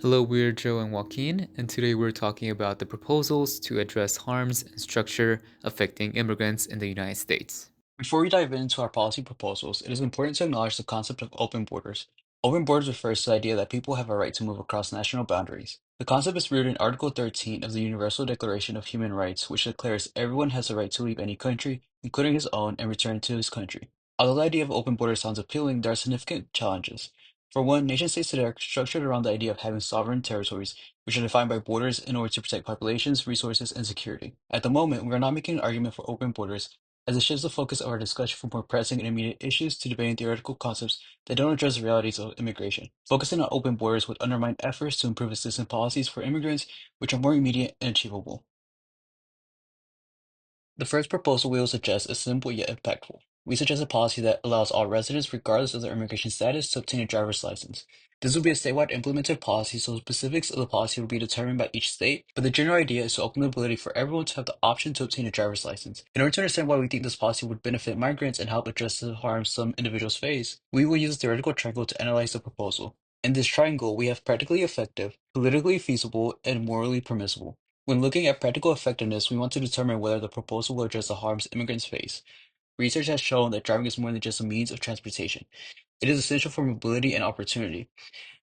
Hello, we're Joe and Joaquin, and today we're talking about the proposals to address harms and structure affecting immigrants in the United States. Before we dive into our policy proposals, it is important to acknowledge the concept of open borders. Open borders refers to the idea that people have a right to move across national boundaries. The concept is rooted in Article 13 of the Universal Declaration of Human Rights, which declares everyone has the right to leave any country, including his own, and return to his country. Although the idea of open borders sounds appealing, there are significant challenges. For one, nation states today are structured around the idea of having sovereign territories, which are defined by borders in order to protect populations, resources, and security. At the moment, we are not making an argument for open borders as it shifts the focus of our discussion from more pressing and immediate issues to debating theoretical concepts that don't address the realities of immigration. Focusing on open borders would undermine efforts to improve assistance policies for immigrants, which are more immediate and achievable. The first proposal we will suggest is simple yet impactful. We suggest a policy that allows all residents, regardless of their immigration status, to obtain a driver's license. This will be a statewide implemented policy, so specifics of the policy will be determined by each state, but the general idea is to open the ability for everyone to have the option to obtain a driver's license. In order to understand why we think this policy would benefit migrants and help address the harms some individuals face, we will use a theoretical triangle to analyze the proposal. In this triangle, we have practically effective, politically feasible, and morally permissible. When looking at practical effectiveness, we want to determine whether the proposal will address the harms immigrants face. Research has shown that driving is more than just a means of transportation. It is essential for mobility and opportunity.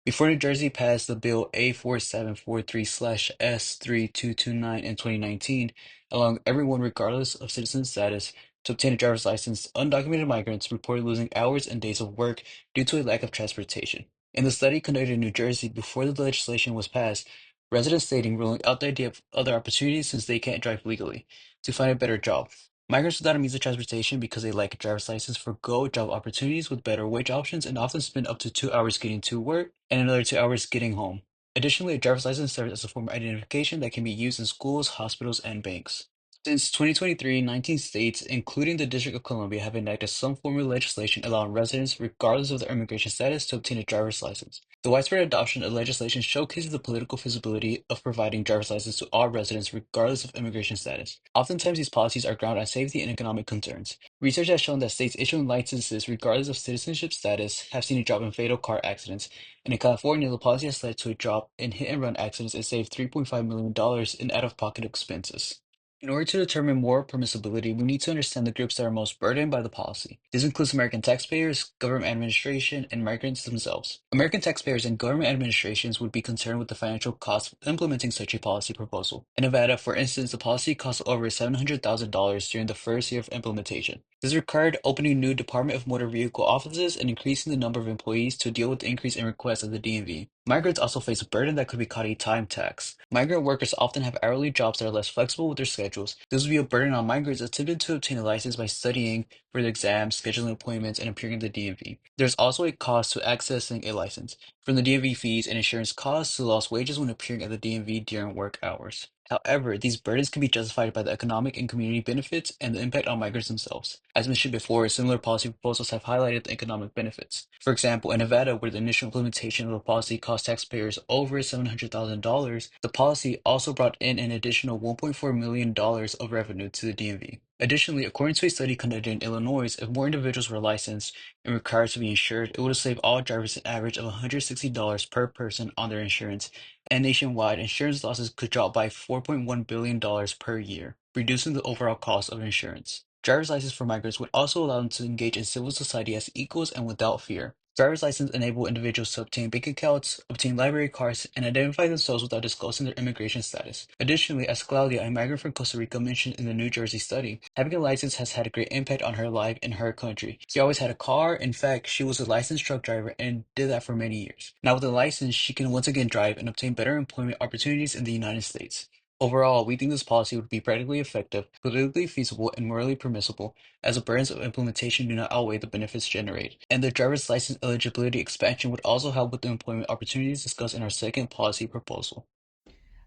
Before New Jersey passed the Bill A4743/S3229 in 2019, allowing everyone, regardless of citizen status, to obtain a driver's license, undocumented migrants reported losing hours and days of work due to a lack of transportation. In the study conducted in New Jersey before the legislation was passed, residents stating ruling out the idea of other opportunities since they can't drive legally to find a better job. Migrants without a means of transportation because they lack a driver's license forgo job opportunities with better wage options and often spend up to 2 hours getting to work and another 2 hours getting home. Additionally, a driver's license serves as a form of identification that can be used in schools, hospitals, and banks. Since 2023, 19 states, including the District of Columbia, have enacted some form of legislation allowing residents, regardless of their immigration status, to obtain a driver's license. The widespread adoption of legislation showcases the political feasibility of providing driver's licenses to all residents, regardless of immigration status. Oftentimes, these policies are grounded on safety and economic concerns. Research has shown that states issuing licenses, regardless of citizenship status, have seen a drop in fatal car accidents, and in California, the policy has led to a drop in hit-and-run accidents and saved $3.5 million in out-of-pocket expenses. In order to determine more permissibility, we need to understand the groups that are most burdened by the policy. This includes American taxpayers, government administration, and migrants themselves. American taxpayers and government administrations would be concerned with the financial cost of implementing such a policy proposal. In Nevada, for instance, the policy cost over $700,000 during the first year of implementation. This required opening new Department of Motor Vehicle offices and increasing the number of employees to deal with the increase in requests of the DMV. Migrants also face a burden that could be called a time tax. Migrant workers often have hourly jobs that are less flexible with their schedules. This would be a burden on migrants attempting to obtain a license by studying for the exams, scheduling appointments, and appearing in the DMV. There's also a cost to accessing a license, from the DMV fees and insurance costs to lost wages when appearing at the DMV during work hours. However, these burdens can be justified by the economic and community benefits and the impact on migrants themselves. As mentioned before, similar policy proposals have highlighted the economic benefits. For example, in Nevada, where the initial implementation of the policy cost taxpayers over $700,000, the policy also brought in an additional $1.4 million of revenue to the DMV. Additionally, according to a study conducted in Illinois, if more individuals were licensed and required to be insured, it would have saved all drivers an average of $160 per person on their insurance, and nationwide, insurance losses could drop by $4.1 billion per year, reducing the overall cost of insurance. Driver's license for migrants would also allow them to engage in civil society as equals and without fear. Driver's license enable individuals to obtain bank accounts, obtain library cards, and identify themselves without disclosing their immigration status. Additionally, as Claudia, a migrant from Costa Rica, mentioned in the New Jersey study, having a license has had a great impact on her life in her country. She always had a car. In fact, she was a licensed truck driver and did that for many years. Now, with a license, she can once again drive and obtain better employment opportunities in the United States. Overall, we think this policy would be practically effective, politically feasible, and morally permissible, as the burdens of implementation do not outweigh the benefits generated. And the driver's license eligibility expansion would also help with the employment opportunities discussed in our second policy proposal.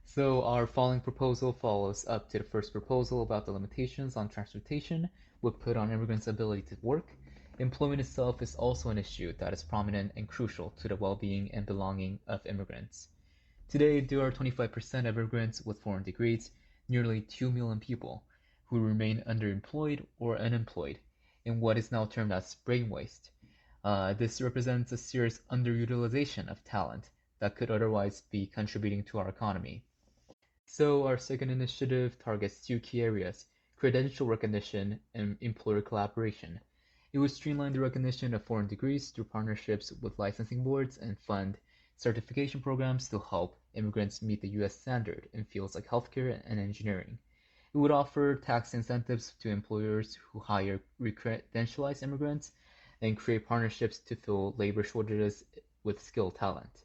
So, our following proposal follows up to the first proposal about the limitations on transportation would put on immigrants' ability to work. Employment itself is also an issue that is prominent and crucial to the well being and belonging of immigrants. Today, there are 25% of immigrants with foreign degrees, nearly 2 million people, who remain underemployed or unemployed in what is now termed as brain waste. This represents a serious underutilization of talent that could otherwise be contributing to our economy. So our second initiative targets two key areas: credential recognition and employer collaboration. It would streamline the recognition of foreign degrees through partnerships with licensing boards and fund certification programs to help immigrants meet the US standard in fields like healthcare and engineering. It would offer tax incentives to employers who hire recredentialized immigrants and create partnerships to fill labor shortages with skilled talent.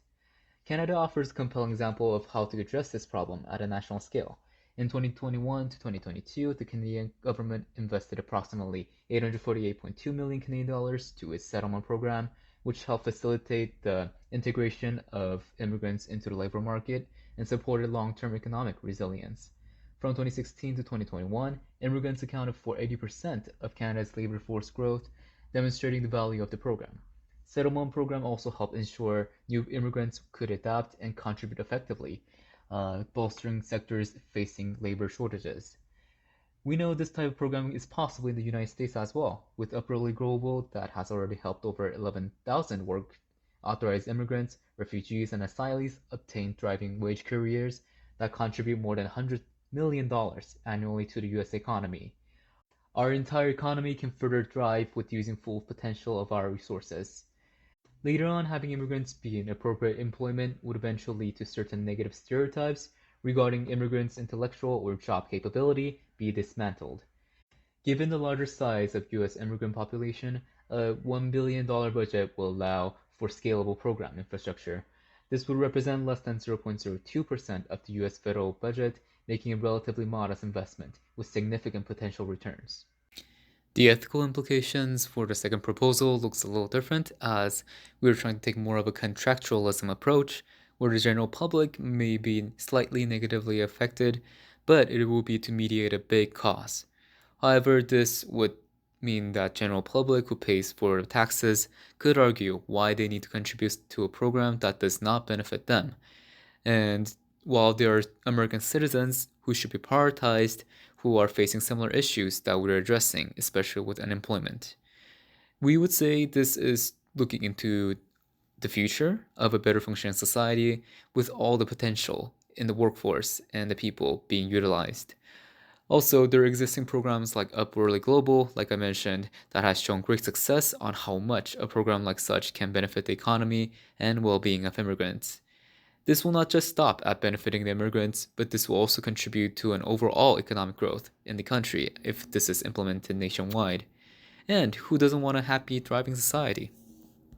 Canada offers a compelling example of how to address this problem at a national scale. In 2021 to 2022, the Canadian government invested approximately 848.2 million Canadian dollars to its settlement program, which helped facilitate the integration of immigrants into the labor market and supported long-term economic resilience. From 2016 to 2021, immigrants accounted for 80% of Canada's labor force growth, demonstrating the value of the program. Settlement program also helped ensure new immigrants could adapt and contribute effectively, bolstering sectors facing labor shortages. We know this type of programming is possible in the United States as well, with Upperly Global that has already helped over 11,000 work authorized immigrants, refugees, and asylees obtain thriving wage careers that contribute more than $100 million annually to the US economy. Our entire economy can further thrive with using full potential of our resources. Later on, having immigrants be in appropriate employment would eventually lead to certain negative stereotypes regarding immigrants' intellectual or job capability be dismantled. Given the larger size of US immigrant population, a $1 billion budget will allow for scalable program infrastructure. This would represent less than 0.02% of the US federal budget, making a relatively modest investment with significant potential returns. The ethical implications for the second proposal looks a little different, as we're trying to take more of a contractualism approach where the general public may be slightly negatively affected, but it will be to mediate a big cost. However, this would mean that general public who pays for taxes could argue why they need to contribute to a program that does not benefit them. And while there are American citizens who should be prioritized who are facing similar issues that we're addressing, especially with unemployment, we would say this is looking into the future of a better functioning society with all the potential in the workforce and the people being utilized. Also, there are existing programs like Upwardly Global, like I mentioned, that has shown great success on how much a program like such can benefit the economy and well-being of immigrants. This will not just stop at benefiting the immigrants, but this will also contribute to an overall economic growth in the country if this is implemented nationwide. And who doesn't want a happy, thriving society?